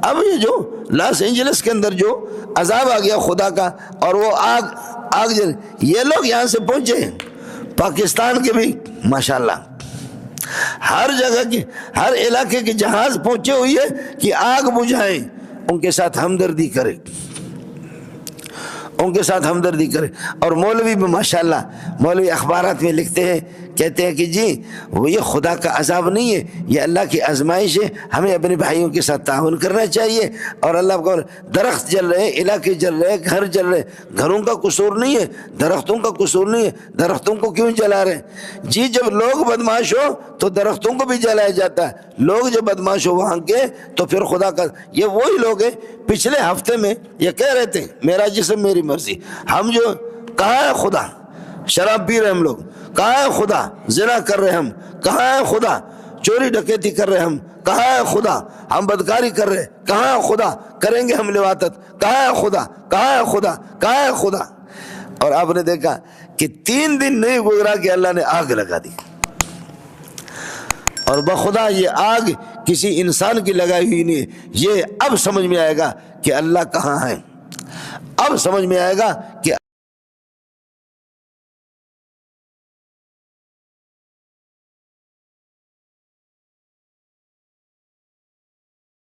اب یہ جو لاس اینجلس کے اندر جو عذاب آ گیا خدا کا، اور وہ آگ جل، یہ لوگ یہاں سے پہنچے پاکستان کے بھی ماشاءاللہ ہر جگہ کے ہر علاقے کے جہاز پہنچے ہوئی ہے کہ آگ بجھائیں، ان کے ساتھ ہمدردی کرے، ان کے ساتھ ہمدردی کرے۔ اور مولوی بھی ماشاءاللہ، مولوی اخبارات میں لکھتے ہیں، کہتے ہیں کہ جی وہ یہ خدا کا عذاب نہیں ہے، یہ اللہ کی آزمائش ہے، ہمیں اپنے بھائیوں کے ساتھ تعاون کرنا چاہیے۔ اور اللہ کو درخت جل رہے، علاقے جل رہے، گھر جل رہے، گھروں کا قصور نہیں ہے، درختوں کا قصور نہیں ہے، درختوں کو کیوں جلا رہے ہیں؟ جی جب لوگ بدمعاش ہو تو درختوں کو بھی جلایا جاتا ہے، لوگ جب بدمعاش ہو وہاں کے تو پھر خدا کا، یہ وہی لوگ ہیں پچھلے ہفتے میں یہ کہہ رہے تھے میرا جسم میری مرضی، ہم جو کہاں ہے خدا؟ شراب پی رہے ہم لوگ، کہاں ہے خدا؟ زنا کر رہے ہم، کہاں ہے خدا؟ چوری ڈکیتی کر رہے ہم، کہاں ہے خدا؟ ہم بدکاری کر رہے، کہاں ہے خدا؟ کریں گے ہم لواطت، کہاں ہے خدا؟ کہاں ہے خدا؟ کہاں ہے خدا؟ اور آپ نے دیکھا کہ 3 دن نہیں گزرا کہ اللہ نے آگ لگا دی، اور بخدا یہ آگ کسی انسان کی لگائی ہوئی نہیں ہے۔ یہ اب سمجھ میں آئے گا کہ اللہ کہاں ہے، اب سمجھ میں آئے گا کہ